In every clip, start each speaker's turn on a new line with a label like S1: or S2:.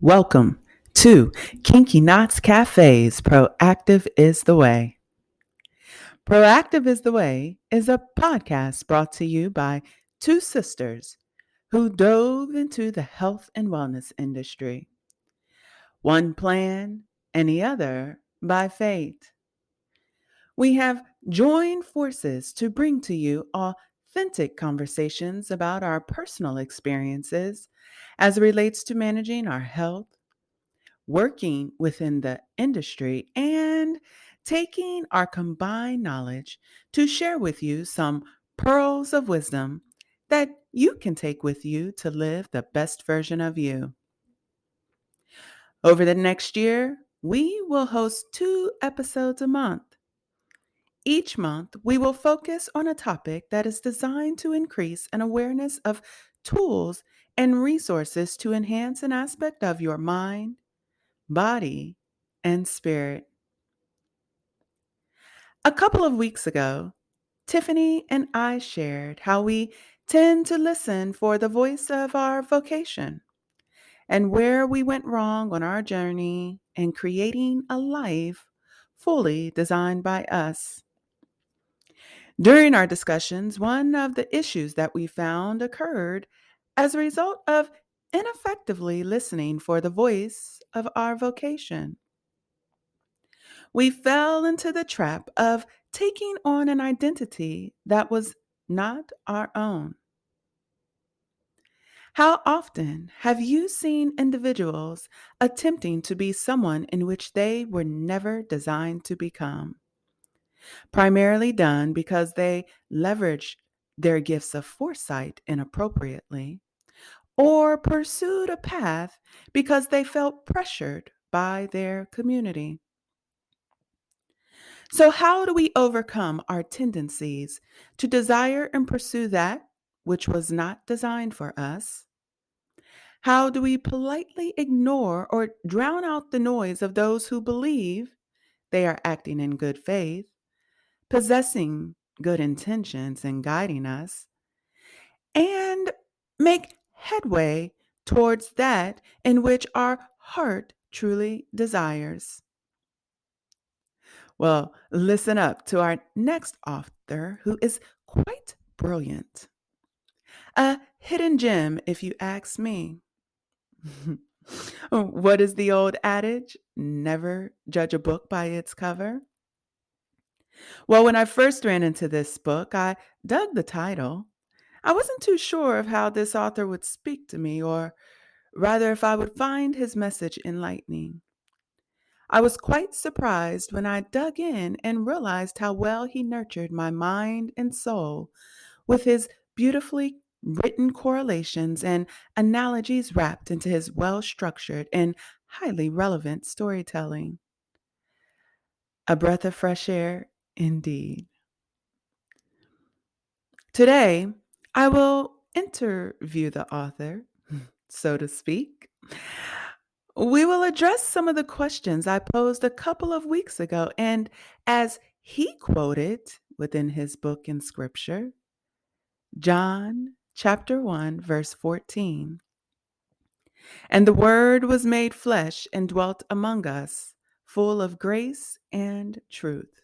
S1: Welcome to Kinky Knots Cafe's Proactive is the Way. Proactive is the Way is a podcast brought to you by two sisters who dove into the health and wellness industry. One plan and the other by fate. We have joined forces to bring to you authentic conversations about our personal experiences as it relates to managing our health, working within the industry, and taking our combined knowledge to share with you some pearls of wisdom that you can take with you to live the best version of you. Over the next year, we will host 2 episodes a month. Each month, we will focus on a topic that is designed to increase an awareness of tools and resources to enhance an aspect of your mind, body, and spirit. A couple of weeks ago, Tiffany and I shared how we tend to listen for the voice of our vocation and where we went wrong on our journey in creating a life fully designed by us. During our discussions, one of the issues that we found occurred as a result of ineffectively listening for the voice of our vocation. We fell into the trap of taking on an identity that was not our own. How often have you seen individuals attempting to be someone in which they were never designed to become? Primarily done because they leveraged their gifts of foresight inappropriately, or pursued a path because they felt pressured by their community. So, how do we overcome our tendencies to desire and pursue that which was not designed for us? How do we politely ignore or drown out the noise of those who believe they are acting in good faith, possessing good intentions and guiding us, and make headway towards that in which our heart truly desires? Well, listen up to our next author who is quite brilliant. A hidden gem, if you ask me. What is the old adage? Never judge a book by its cover. Well, when I first ran into this book, I dug the title. I wasn't too sure of how this author would speak to me, or rather, if I would find his message enlightening. I was quite surprised when I dug in and realized how well he nurtured my mind and soul with his beautifully written correlations and analogies wrapped into his well structured and highly relevant storytelling. A breath of fresh air, indeed. Today, I will interview the author, so to speak. We will address some of the questions I posed a couple of weeks ago, and as he quoted within his book in scripture, John chapter 1, verse 14. And the Word was made flesh and dwelt among us, full of grace and truth.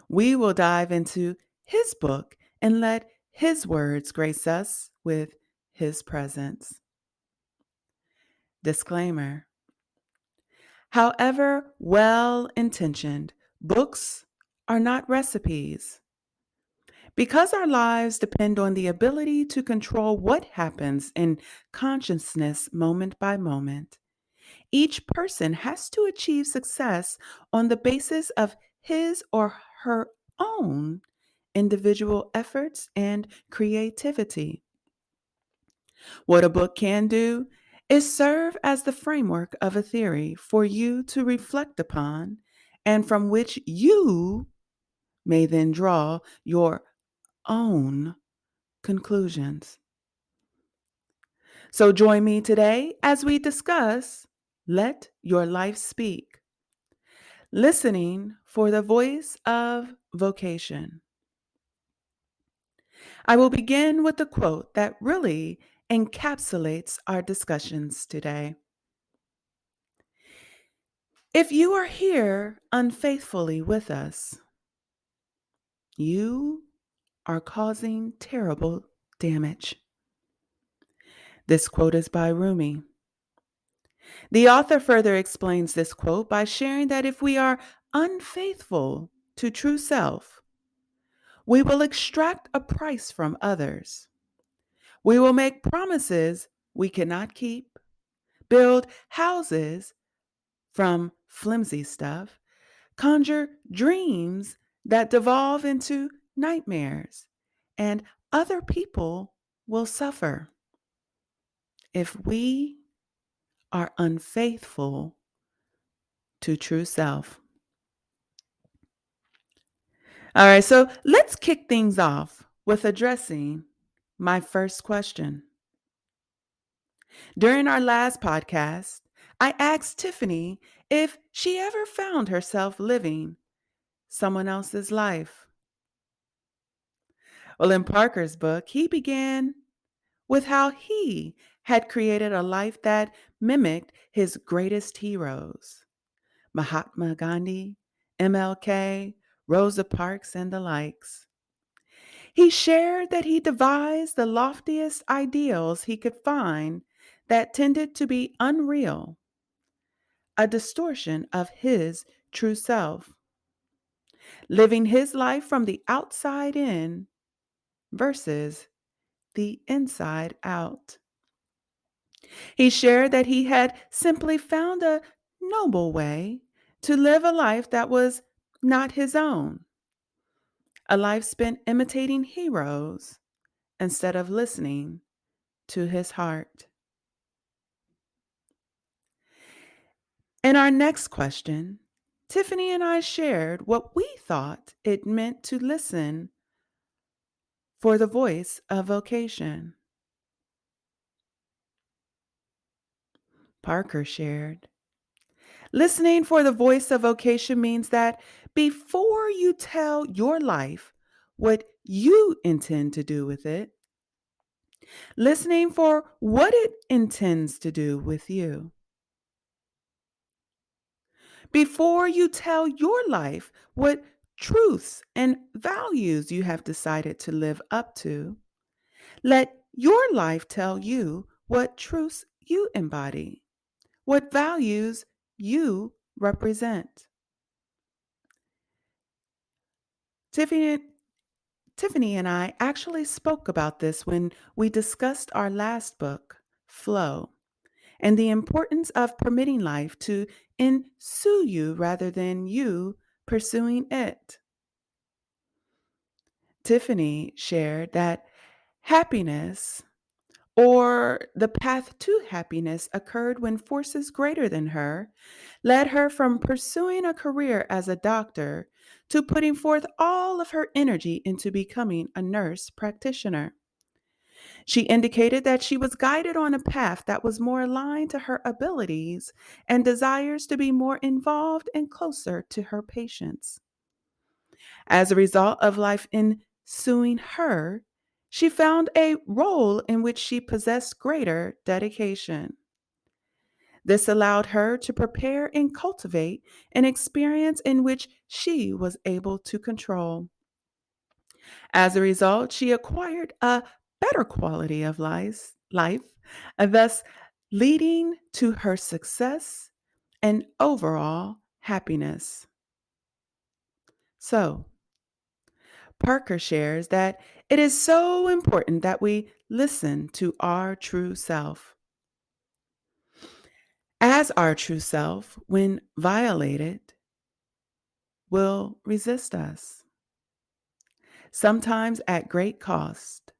S1: We will dive into his book and let his words grace us with his presence. Disclaimer: however well intentioned, books are not recipes. Because our lives depend on the ability to control what happens in consciousness moment by moment, each person has to achieve success on the basis of his or her own individual efforts and creativity. What a book can do is serve as the framework of a theory for you to reflect upon and from which you may then draw your own conclusions. So join me today as we discuss Let Your Life Speak, listening for the voice of vocation. I will begin with a quote that really encapsulates our discussions today. If you are here unfaithfully with us, you are causing terrible damage. This quote is by Rumi. The author further explains this quote by sharing that if we are unfaithful to true self, we will extract a price from others. We will make promises we cannot keep, build houses from flimsy stuff, conjure dreams that devolve into nightmares, and other people will suffer if we are unfaithful to true self. All right, so let's kick things off with addressing my first question. During our last podcast, I asked Tiffany if she ever found herself living someone else's life. Well, in Parker's book, he began with how he had created a life that mimicked his greatest heroes: Mahatma Gandhi, MLK, Rosa Parks, and the likes. He shared that he devised the loftiest ideals he could find that tended to be unreal, a distortion of his true self, living his life from the outside in versus the inside out. He shared that he had simply found a noble way to live a life that was not his own, a life spent imitating heroes instead of listening to his heart. In our next question, Tiffany and I shared what we thought it meant to listen for the voice of vocation. Parker shared, listening for the voice of vocation means that before you tell your life what you intend to do with it, listening for what it intends to do with you. Before you tell your life what truths and values you have decided to live up to, let your life tell you what truths you embody, what values you represent. Tiffany, Tiffany and I actually spoke about this when we discussed our last book, Flow, and the importance of permitting life to ensue you rather than you pursuing it. Tiffany shared that happiness, or the path to happiness, occurred when forces greater than her led her from pursuing a career as a doctor to putting forth all of her energy into becoming a nurse practitioner. She indicated that she was guided on a path that was more aligned to her abilities and desires to be more involved and closer to her patients. As a result of life ensuing her, she found a role in which she possessed greater dedication. This allowed her to prepare and cultivate an experience in which she was able to control. As a result, she acquired a better quality of life, and thus leading to her success and overall happiness. So, Parker shares that it is so important that we listen to our true self. As our true self, when violated, will resist us, sometimes at great cost,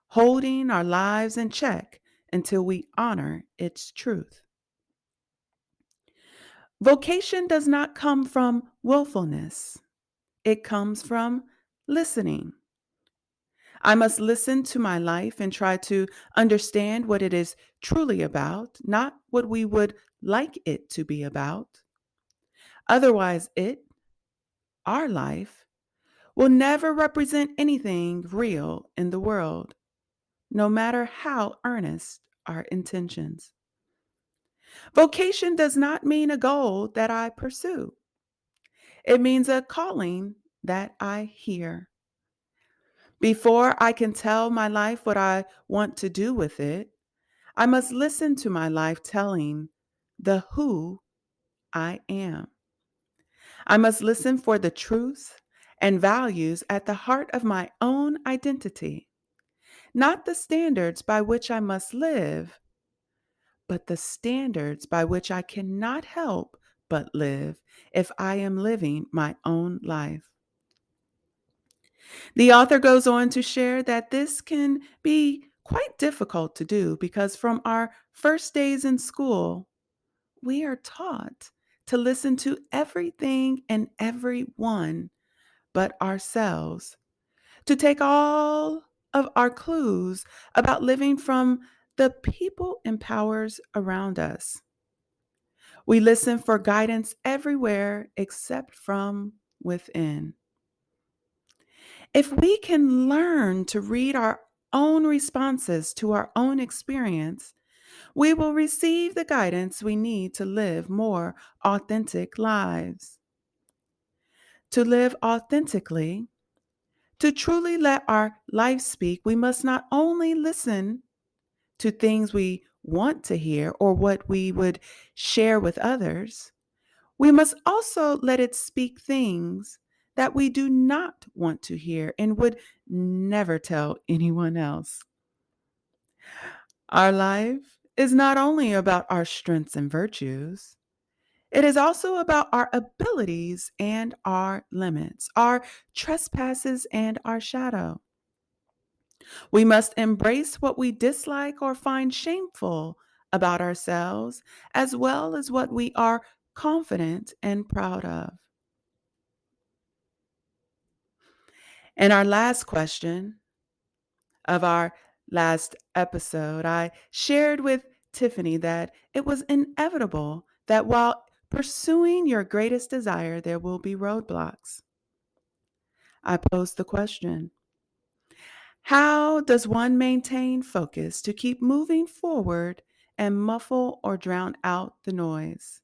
S1: holding our lives in check until we honor its truth. Vocation does not come from willfulness, it comes from listening. I must listen to my life and try to understand what it is truly about, not what we would like it to be about. Otherwise, our life, will never represent anything real in the world, no matter how earnest our intentions. Vocation does not mean a goal that I pursue, it means a calling that I hear. Before I can tell my life what I want to do with it, I must listen to my life telling the who I am. I must listen for the truth and values at the heart of my own identity, not the standards by which I must live, but the standards by which I cannot help but live if I am living my own life. The author goes on to share that this can be quite difficult to do because from our first days in school, we are taught to listen to everything and everyone but ourselves, to take all of our clues about living from the people and powers around us. We listen for guidance everywhere except from within. If we can learn to read our own responses to our own experience, we will receive the guidance we need to live more authentic lives. To live authentically, to truly let our life speak, we must not only listen to things we want to hear or what we would share with others, we must also let it speak things that we do not want to hear and would never tell anyone else. Our life is not only about our strengths and virtues, it is also about our abilities and our limits, our trespasses and our shadow. We must embrace what we dislike or find shameful about ourselves, as well as what we are confident and proud of. And our last question of our last episode, I shared with Tiffany that it was inevitable that while pursuing your greatest desire, there will be roadblocks. I posed the question: how does one maintain focus to keep moving forward and muffle or drown out the noise?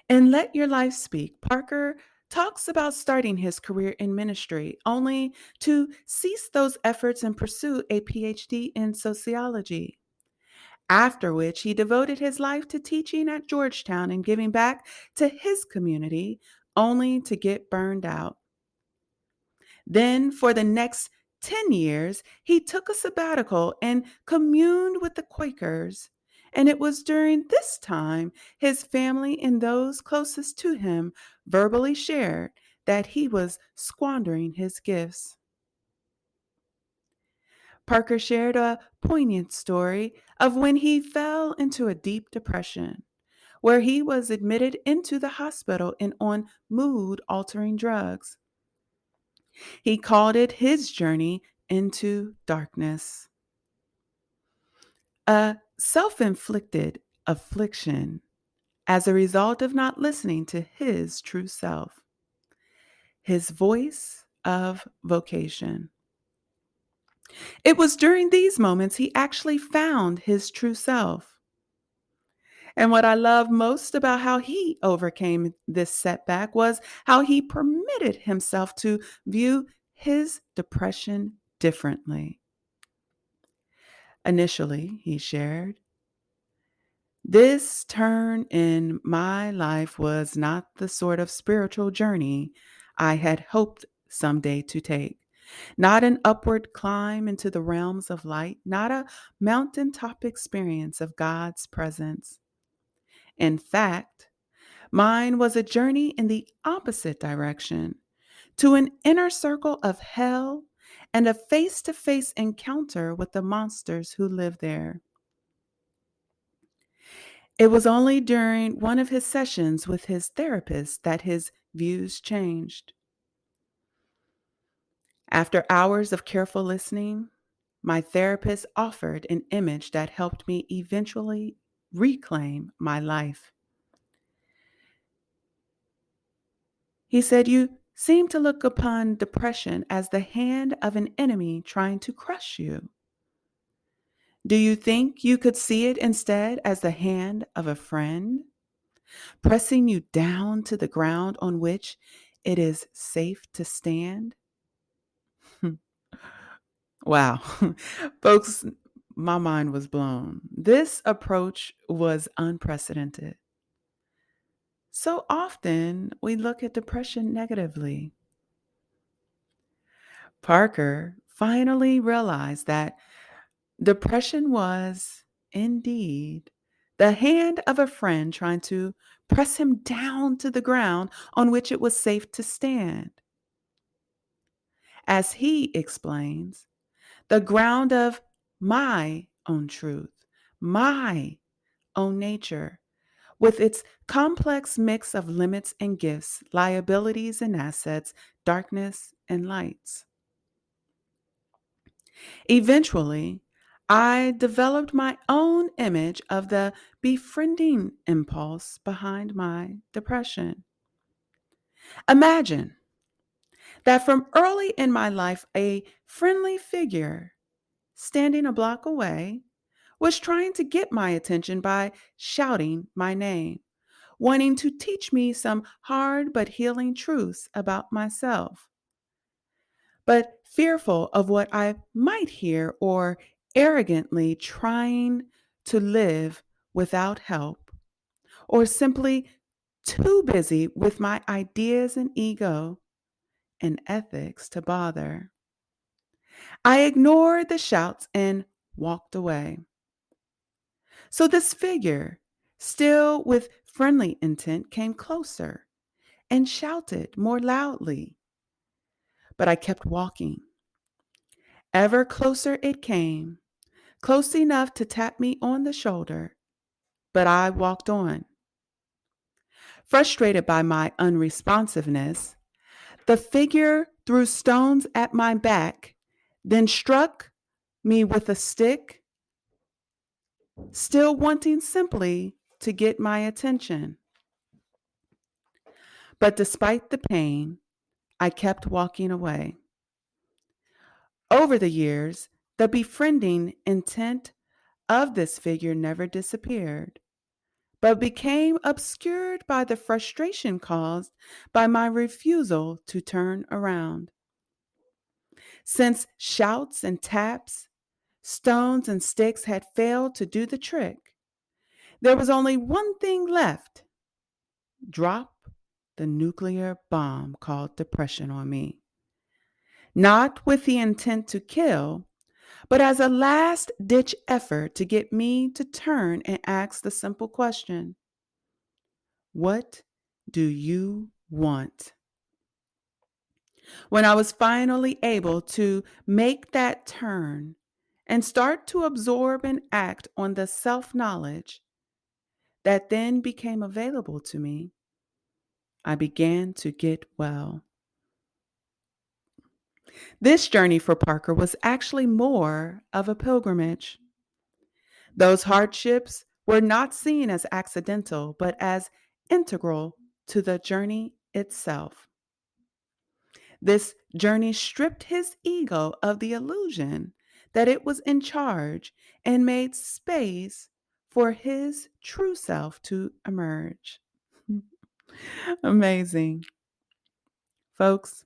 S1: In Let Your Life Speak, Parker talks about starting his career in ministry only to cease those efforts and pursue a PhD in sociology. After which, he devoted his life to teaching at Georgetown and giving back to his community, only to get burned out. Then, for the next 10 years, he took a sabbatical and communed with the Quakers. And it was during this time his family and those closest to him verbally shared that he was squandering his gifts. Parker shared a poignant story of when he fell into a deep depression, where he was admitted into the hospital and on mood altering drugs. He called it his journey into darkness, a self inflicted affliction as a result of not listening to his true self, his voice of vocation. It was during these moments he actually found his true self. And what I love most about how he overcame this setback was how he permitted himself to view his depression differently. Initially, he shared, this turn in my life was not the sort of spiritual journey I had hoped someday to take. Not an upward climb into the realms of light, not a mountaintop experience of God's presence. In fact, mine was a journey in the opposite direction, to an inner circle of hell and a face to face encounter with the monsters who live there. It was only during one of his sessions with his therapist that his views changed. After hours of careful listening, my therapist offered an image that helped me eventually reclaim my life. He said, you seem to look upon depression as the hand of an enemy trying to crush you. Do you think you could see it instead as the hand of a friend, pressing you down to the ground on which it is safe to stand? Wow. Folks, my mind was blown. This approach was unprecedented. So often we look at depression negatively. Parker finally realized that depression was indeed the hand of a friend trying to press him down to the ground on which it was safe to stand. As he explains, the ground of my own truth, my own nature, with its complex mix of limits and gifts, liabilities and assets, darkness and lights. Eventually, I developed my own image of the befriending impulse behind my depression. Imagine that from early in my life, a friendly figure standing a block away was trying to get my attention by shouting my name, wanting to teach me some hard but healing truths about myself, but fearful of what I might hear or arrogantly trying to live without help, or simply too busy with my ideas and ego and ethics to bother. I ignored the shouts and walked away. So this figure, still with friendly intent, came closer and shouted more loudly. But I kept walking. Ever closer it came, close enough to tap me on the shoulder, but I walked on. Frustrated by my unresponsiveness, the figure threw stones at my back, then struck me with a stick, still wanting simply to get my attention. But despite the pain, I kept walking away. Over the years, the befriending intent of this figure never disappeared, but became obscured by the frustration caused by my refusal to turn around. Since shouts and taps, stones and sticks had failed to do the trick, there was only one thing left: drop the nuclear bomb called depression on me. Not with the intent to kill, but as a last ditch effort to get me to turn and ask the simple question: what do you want? When I was finally able to make that turn and start to absorb and act on the self knowledge that then became available to me, I began to get well. This journey for Parker was actually more of a pilgrimage. Those hardships were not seen as accidental, but as integral to the journey itself. This journey stripped his ego of the illusion that it was in charge and made space for his true self to emerge. Amazing. Folks,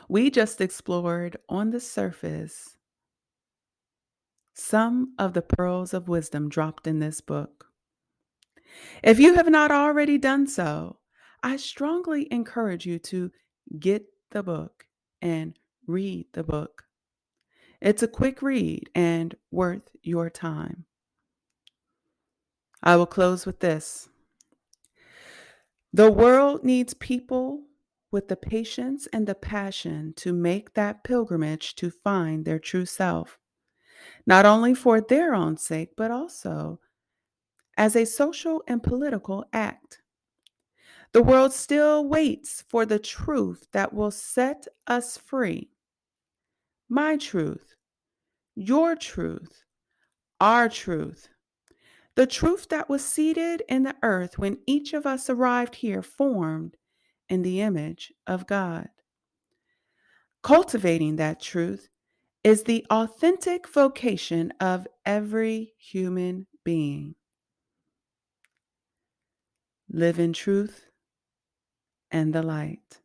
S1: we just explored on the surface some of the pearls of wisdom dropped in this book. If you have not already done so, I strongly encourage you to get the book and read the book. It's a quick read and worth your time. I will close with this. The world needs people with the patience and the passion to make that pilgrimage to find their true self, not only for their own sake, but also as a social and political act. The world still waits for the truth that will set us free. My truth, your truth, our truth. The truth that was seated in the earth when each of us arrived here, formed in the image of God. Cultivating that truth is the authentic vocation of every human being. Live in truth and the light.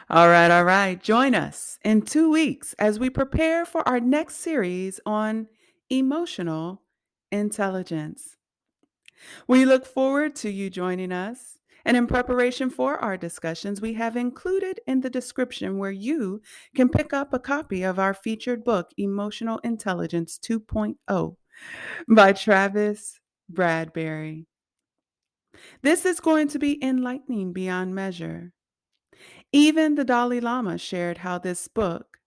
S1: All right, all right. Join us in 2 weeks as we prepare for our next series on emotional intelligence. We look forward to you joining us. And in preparation for our discussions, we have included in the description where you can pick up a copy of our featured book, Emotional Intelligence 2.0 by Travis Bradberry. This is going to be enlightening beyond measure. Even the Dalai Lama shared how this book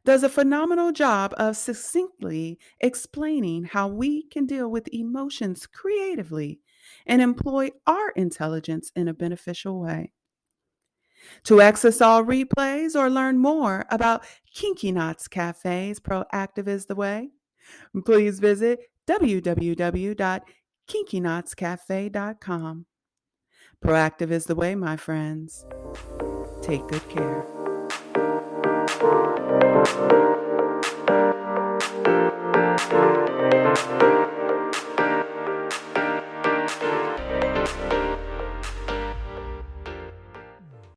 S1: does a phenomenal job of succinctly explaining how we can deal with emotions creatively and employ our intelligence in a beneficial way. To access all replays or learn more about Kinky Knots Cafe's Proactive is the Way, please visit www.kinkyknotscafe.com. Proactive is the way, my friends. Take good care.